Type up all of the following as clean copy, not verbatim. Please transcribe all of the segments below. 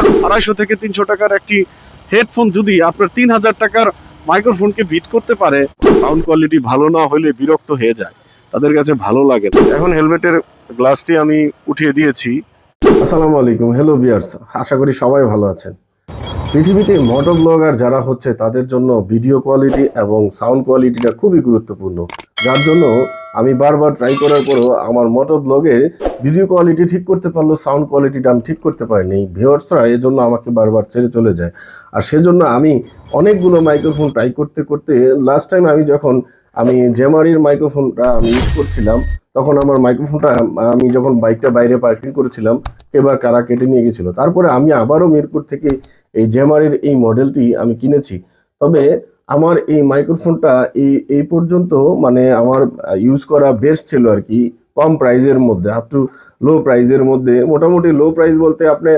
250 থেকে 300 টাকার একটি হেডফোন যদি আপনার 3000 টাকার মাইক্রোফোনকে বিট করতে পারে, সাউন্ড কোয়ালিটি ভালো না হলে বিরক্ত হয়ে যায়, তাদের কাছে ভালো লাগে না। এখন হেলমেটের গ্লাসটি আমি উঠিয়ে দিয়েছি। আসসালামু আলাইকুম, হ্যালো ভিউয়ার্স, আশা করি সবাই ভালো আছেন। পৃথিবীতে মোটো ব্লগার যারা হচ্ছে তাদের জন্য ভিডিও কোয়ালিটি এবং সাউন্ড কোয়ালিটিটা খুবই গুরুত্বপূর্ণ, যার জন্য আমি বারবার ট্রাই করার পরও আমার মোটো ব্লগে ভিডিও কোয়ালিটি ঠিক করতে পারলেও সাউন্ড কোয়ালিটিটা আমি ঠিক করতে পারিনি। ভিউয়ার্সরা এর জন্য আমাকে বারবার ছেড়ে চলে যায়, আর সেজন্য আমি অনেকগুলো মাইক্রোফোন ট্রাই করতে করতে লাস্ট টাইম আমি জেমারির মাইক্রোফোনটা আমি ইউজ করছিলাম, তখন আমার মাইক্রোফোনটা আমি যখন বাইকটা বাইরে পার্কিং করেছিলাম এবার কারা কেটে নিয়ে গেছিল। তারপরে আমি আবারও মিরপুর থেকে এই জেমারির এই মডেলটি আমি কিনেছি। তবে আমার এই মাইক্রোফোনটা এই পর্যন্ত মানে আমার ইউজ করা বেস্ট ছিল আর কি, কম প্রাইজের মধ্যে, আপ টু লো প্রাইজের মধ্যে। মোটামুটি লো প্রাইস বলতে আপনি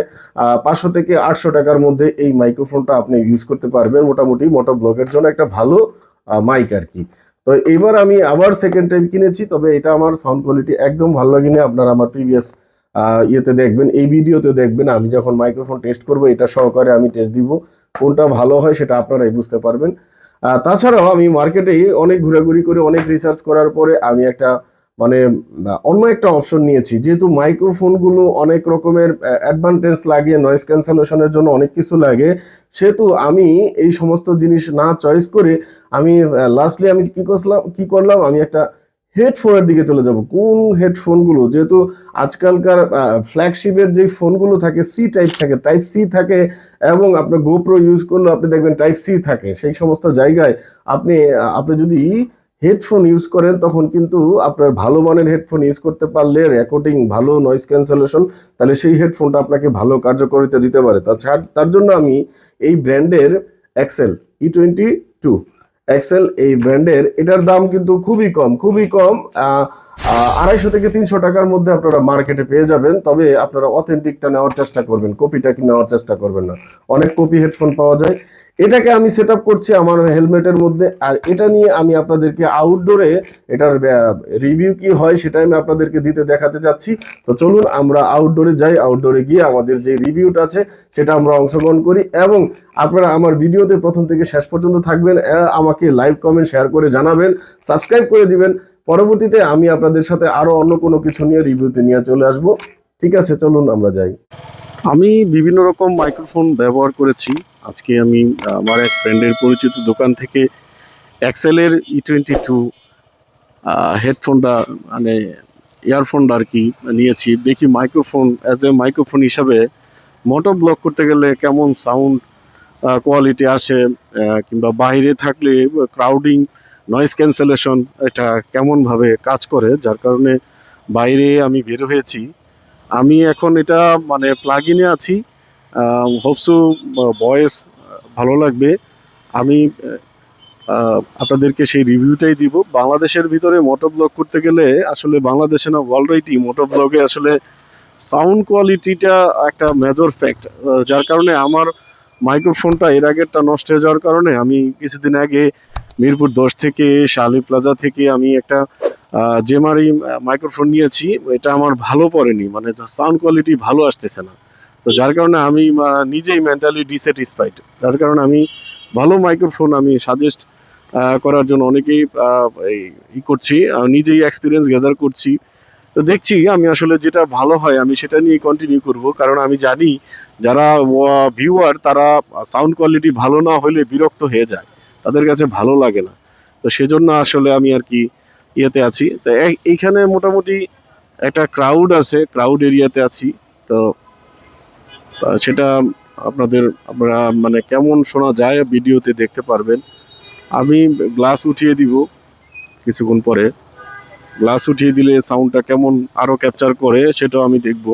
500 থেকে 800 টাকার মধ্যে এই মাইক্রোফোনটা আপনি ইউজ করতে পারবেন, মোটামুটি মোটো ব্লগের জন্য একটা ভালো মাইক আর কি। তো এইবার আমি আবার সেকেন্ড টাইম কিনেছি, তবে এটা আমার সাউন্ড কোয়ালিটি একদম ভালো লাগেনি। আপনারা আমার প্রিভিয়াস ইয়েতে দেখবেন, এই ভিডিওতে দেখবেন, আমি যখন মাইক্রোফোন টেস্ট করব এটা সহকারে আমি টেস্ট দিব, কোনটা ভালো হয় সেটা আপনারাই বুঝতে পারবেন। তাছাড়াও আমি মার্কেটে অনেক ঘোরাঘুরি করে অনেক রিসার্চ করার পরে আমি একটা মানে অন্য একটা অপশন নিয়েছি। যেহেতু মাইক্রোফোনগুলো অনেক রকমের অ্যাডভান্টেজ লাগে, নয়েজ ক্যান্সেলেশনের জন্য অনেক কিছু লাগে, সেহেতু আমি এই সমস্ত জিনিস না চয়েস করে আমি লাস্টলি আমি কি করলাম, আমি একটা হেডফোনের দিকে চলে যাব। কোন হেডফোনগুলো, যেহেতু আজকালকার ফ্ল্যাগশিপের যে ফোনগুলো থাকে সি টাইপ থাকে, টাইপ সি থাকে, এবং আপনার গোপ্রো ইউজ করলে আপনি দেখবেন টাইপ সি থাকে, সেই সমস্ত জায়গায় আপনি যদি হেডফোন ইউজ করেন তখন কিন্তু আপনার ভালো মানের হেডফোন ইউজ করতে পারলে রেকর্ডিং ভালো, নয়েজ ক্যান্সেলেশন, তাহলে সেই হেডফোনটা আপনাকে ভালো কার্যকারিতা দিতে পারে। তার জন্য আমি এই ব্র্যান্ডের এক্সেল E22 এক্সেল এই ব্র্যান্ডের, এটার দাম কিন্তু খুবই কম, খুবই কম। 250 থেকে 300 টাকার মধ্যে আপনারা মার্কেটে পেয়ে যাবেন। তবে আপনারা অথেন্টিকটা নেওয়ার চেষ্টা করবেন, কপিটা নেওয়ার চেষ্টা করবেন না। অনেক কপি হেডফোন পাওয়া যায়। এটাকে আমি সেট আপ করছি আমার হেলমেটের মধ্যে, আর এটা নিয়ে আমি আপনাদেরকে আউটডোরে এটার রিভিউ কি হয় সেটা আমি আপনাদেরকে দেখাতে যাচ্ছি। তো চলুন আমরা আউটডোরে যাই, আউটডোরে গিয়ে আমাদের যে রিভিউটা আছে সেটা আমরা অংশগ্রহণ করি, এবং আপনারা আমার ভিডিওতে প্রথম থেকে শেষ পর্যন্ত থাকবেন, আমাকে লাইভ কমেন্ট শেয়ার করে জানাবেন, সাবস্ক্রাইব করে দিবেন। পরবর্তীতে আমি আপনাদের সাথে আরো অন্য কোনো কিছু নিয়ে রিভিউতে নিয়ে চলে আসব। ঠিক আছে, চলুন আমরা যাই। আমি বিভিন্ন রকম মাইক্রোফোন ব্যবহার করেছি। আজকে আমি আমার এক ফ্রেন্ডের পরিচিত দোকান থেকে এক্সেলের E22 হেডফোনটা মানে ইয়ারফোনটা আর কি নিয়েছি। দেখি মাইক্রোফোন অ্যাজ এ মাইক্রোফোন হিসাবে মোটো ব্লগ করতে গেলে কেমন সাউন্ড কোয়ালিটি আসে, কিংবা বাইরে থাকলে ক্রাউডিং, নয়েজ ক্যান্সেলেশন এটা কেমনভাবে কাজ করে, যার কারণে বাইরে আমি বের হয়েছি। আমি এখন এটা মানে প্লাগ ইনে আছি, হোপসো ভয়েস ভালো লাগবে। আমি আপনাদেরকে সেই রিভিউটাই দিব। বাংলাদেশের ভিতরে মোটো ব্লগ করতে গেলে আসলে বাংলাদেশে না, ওয়ার্ল্ড ওয়াইডই মোটো ব্লগে আসলে সাউন্ড কোয়ালিটিটা একটা মেজর ফ্যাক্ট, যার কারণে আমার মাইক্রোফোনটা এর আগেরটা নষ্ট হয়ে যাওয়ার কারণে আমি কিছুদিন আগে মিরপুর 10 থেকে শালি প্লাজা থেকে আমি একটা জেমারি মাইক্রোফোন নিয়েছি। এটা আমার ভালো পড়েনি, মানে সাউন্ড কোয়ালিটি ভালো আসতেছে না। তো যার কারণে আমি নিজেই মেন্টালি ডিস্যাটিসফাইড, যার কারণে আমি ভালো মাইক্রোফোন আমি সাজেস্ট করার জন্য অনেকেই করছি, নিজেই এক্সপিরিয়েন্স গ্যাদার করছি। তো দেখছি আমি আসলে যেটা ভালো হয় আমি সেটা নিয়ে কন্টিনিউ করব, কারণ আমি জানি যারা ভিউয়ার তারা সাউন্ড কোয়ালিটি ভালো না হলে বিরক্ত হয়ে যায়, তাদের কাছে ভালো লাগে না। তো সেজন্য আসলে আমি আর কি ইয়েতে আছি। তো এইখানে মোটামুটি একটা ক্রাউড আছে, ক্রাউড এরিয়াতে আছি। তো সেটা আপনারা মানে কেমন শোনা যায় ভিডিওতে দেখতে পারবেন। আমি গ্লাস উঠিয়ে দিব কিছুক্ষণ পরে। গ্লাস উঠিয়ে দিলে সাউন্ডটা কেমন আরো ক্যাপচার করে সেটাও আমি দেখব।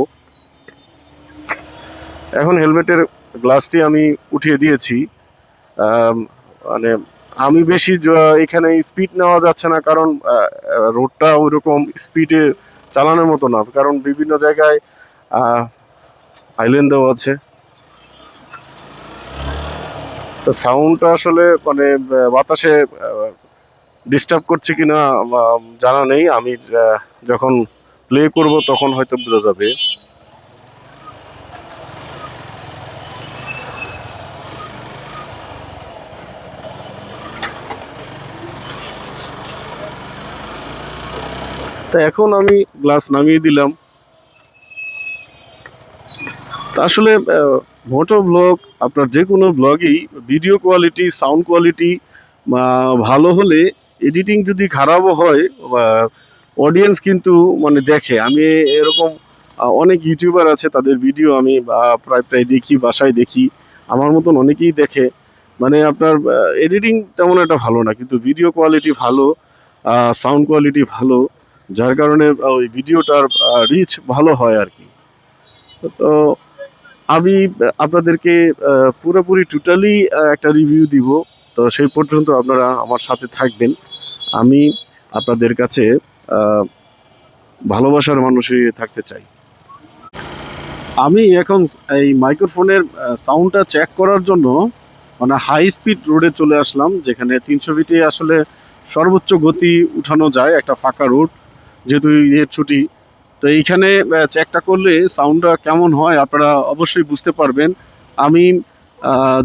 এখন হেলমেটের গ্লাসটি আমি উঠিয়ে দিয়েছি। মানে আমি বেশি এখানে স্পিড নেওয়া যাচ্ছে না, কারণ রোডটা ওইরকম স্পিডে চালানোর মতো না, কারণ বিভিন্ন জায়গায় আইল্যান্ড দেওয়া আছে। তো সাউন্ডটা আসলে মানে বাতাসে ডিস্টার্ব করছে কিনা জানা নেই। আমি যখন প্লে করব তখন হয়তো বোঝা যাবে। তা এখন আমি গ্লাস নামিয়ে দিলাম। তা আসলে মোটো ব্লগ, আপনার যে কোনো ব্লগই ভিডিও কোয়ালিটি, সাউন্ড কোয়ালিটি ভালো হলে, এডিটিং যদি খারাপও হয়, অডিয়েন্স কিন্তু মানে দেখে। আমি এরকম অনেক ইউটিউবার আছে, তাদের ভিডিও আমি প্রায় প্রায় দেখি, বাসায় দেখি, আমার মতন অনেকেই দেখে। মানে আপনার এডিটিং তেমন একটা ভালো না, কিন্তু ভিডিও কোয়ালিটি ভালো, সাউন্ড কোয়ালিটি ভালো, যার কারণে ওই ভিডিওটার রিচ ভালো হয় আর কি। তো আমি আপনাদেরকে পুরোপুরি টোটালি একটা রিভিউ দিব। তো সেই পর্যন্ত আপনারা আমার সাথে থাকবেন। আমি আপনাদের কাছে আহ, ভালোবাসার মানুষই থাকতে চাই। আমি এখন এই মাইক্রোফোনের সাউন্ডটা চেক করার জন্য মানে হাই স্পিড রোডে চলে আসলাম, যেখানে 300 ফিটে আসলে সর্বোচ্চ গতি উঠানো যায়, একটা ফাঁকা রোড, যেহেতু ঈদের ছুটি। তো এইখানে চেকটা করলে সাউন্ডটা কেমন হয় আপনারা অবশ্যই বুঝতে পারবেন। আমি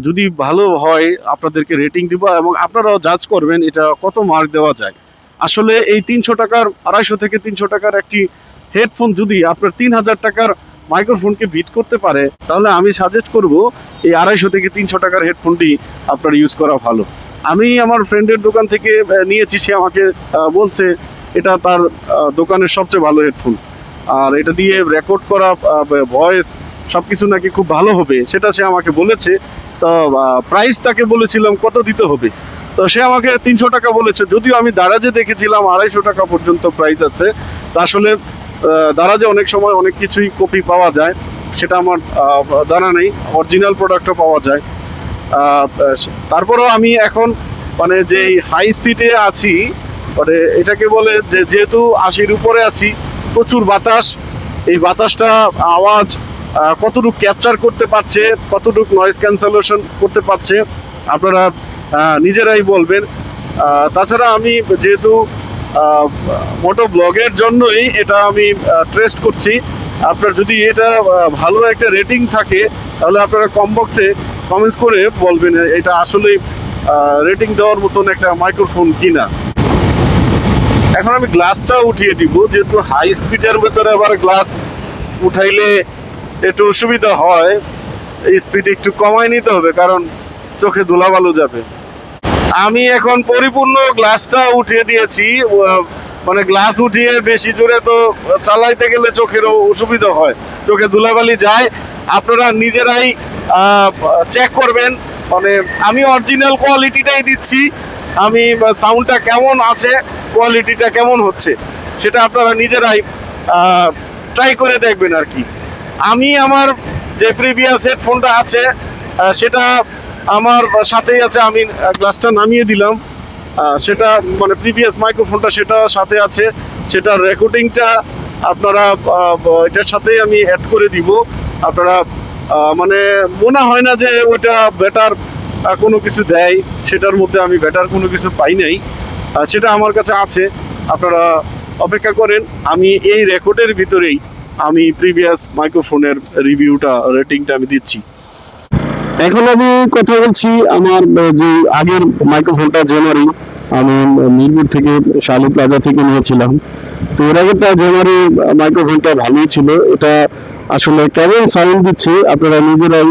যদি ভালো হয় আপনাদেরকে রেটিং দিব, এবং আপনারাও জাজ করবেন এটা কত মার্ক দেওয়া যায়। আসলে এই 300 টাকার, 250 থেকে 300 টাকার একটি হেডফোন যদি আপনার 3000 টাকার মাইক্রোফোনকে বিট করতে পারে, তাহলে আমি সাজেস্ট করব এই 250 থেকে 300 টাকার হেডফোনটি আপনার ইউজ করা ভালো। আমি আমার ফ্রেন্ডের দোকান থেকে নিয়েছি, সে আমাকে বলছে এটা তার দোকানের সবচেয়ে ভালো হেডফোন, আর এটা দিয়ে রেকর্ড করা ভয়েস সব কিছু নাকি খুব ভালো হবে, সেটা সে আমাকে বলেছে। তো প্রাইস তাকে বলেছিলাম কত দিতে হবে, তো সে আমাকে 300 টাকা বলেছে, যদিও আমি দারাজে দেখেছিলাম 250 টাকা পর্যন্ত প্রাইস আছে। তা আসলে দারাজে অনেক সময় অনেক কিছুই কপি পাওয়া যায়, সেটা আমার জানা নেই, অরিজিনাল প্রোডাক্টও পাওয়া যায়। তারপরেও আমি এখন মানে যে হাই স্পিডে আছি, মানে এটাকে বলে যে যেহেতু 80-র উপরে আছি, প্রচুর বাতাস, এই বাতাসটা আওয়াজ কতটুকু ক্যাপচার করতে পারছে, কতটুকু নয়েজ ক্যান্সেলেশন করতে পারছে, আপনারা নিজেরাই বলবেন। তাছাড়া আমি যেহেতু মোটো ব্লগের জন্যই এটা আমি টেস্ট করছি, আপনার যদি এটা ভালো একটা রেটিং থাকে, তাহলে আপনারা কমবক্সে কমেন্টস করে বলবেন এটা আসলে রেটিং দেওয়ার মতন একটা মাইক্রোফোন কিনা। এখন আমি গ্লাসটা উঠিয়ে দিব, যেহেতু হাই স্পিডের ভেতরে আবার গ্লাস উঠাইলে একটু অসুবিধা হয়, এই স্পিড একটু কমায় নিতে হবে, কারণ চোখে ধুলাবালু যাবে। আমি এখন পরিপূর্ণ গ্লাসটা উঠিয়ে দিয়েছি। মানে গ্লাস উঠিয়ে বেশি জোরে তো চালাইতে গেলে চোখেরও অসুবিধা হয়, চোখে ধুলাবালি যায়। আপনারা নিজেরাই চেক করবেন, মানে আমি অরিজিনাল কোয়ালিটিটাই দিচ্ছি, আমি সাউন্ডটা কেমন আছে, কোয়ালিটিটা কেমন হচ্ছে, সেটা আপনারা নিজেরাই ট্রাই করে দেখবেন আর কি। আমি আমার যে প্রিভিয়াস হেডফোনটা আছে সেটা আমার সাথেই আছে, আমি গ্লাসটা নামিয়ে দিলাম, সেটা মানে প্রিভিয়াস মাইক্রোফোনটা সেটা সাথে আছে, সেটার রেকর্ডিংটা আপনারা এটার সাথেই আমি অ্যাড করে দিব। আপনারা মানে মনে হয় না যে ওটা বেটার কোনো কিছু দেয়, সেটার মধ্যে আমি বেটার কোনো কিছু পাই নাই, সেটা আমার কাছে আছে। আপনারা অপেক্ষা করেন, আমি এই রেকর্ডের ভিতরেই আমি প্রিভিয়াস মাইক্রোফোনের রিভিউটা, রেটিংটা আমি দিচ্ছি। এখন আমি কথা বলছি আমার যে আগের মাইক্রোফোনটা জেনারি, আমি মিরপুর থেকে শালু প্লাজা থেকে নিয়েছিলাম। তো এর আগেরটা জেনারি মাইক্রোফোনটা ভালোই ছিল। এটা আসলে কেমন সাউন্ড দিচ্ছে আপনারা নিজেরাই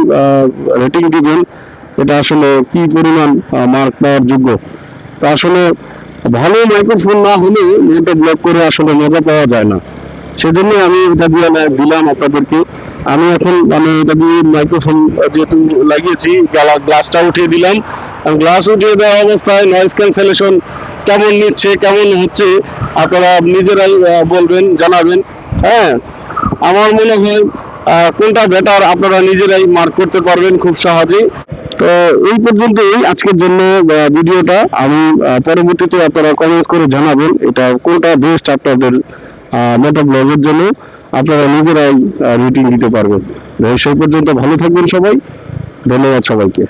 রেটিং দিবেন, এটা আসলে কি পরিমাণ মার্ক পাওয়ার যোগ্য। তো আসলে ভালো মাইক্রোফোন না হলে এটা ব্লক করে আসলে মজা পাওয়া যায় না, সেজন্য আমি এটা দিয়ে দিলাম আপনাদেরকে। আমি এখন মানে এটা দিয়ে মাইক্রোফোন যেহেতু লাগিয়েছি, গ্লাসটা উঠিয়ে দিলাম। গ্লাস উঠিয়ে দেওয়া অবস্থায় নয়েজ ক্যান্সেলেশন কেমন নিচ্ছে, কেমন হচ্ছে, আপনারা নিজেরাই বলবেন, জানাবেন। হ্যাঁ, আমার মনে হয় কোনটা বেটার আপনারা নিজেরাই মার্ক করতে পারবেন খুব সহজেই। তো এই পর্যন্তই আজকের জন্য ভিডিওটা। আমি পরবর্তীতে আপনারা কমেন্টস করে জানাবেন এটা কোনটা বেস্ট আপনাদের মোটো ব্লগের জন্য, আপনারা নিজেরাই রেটিং দিতে পারবেন। সেই পর্যন্ত ভালো থাকবেন সবাই, ধন্যবাদ সবাইকে।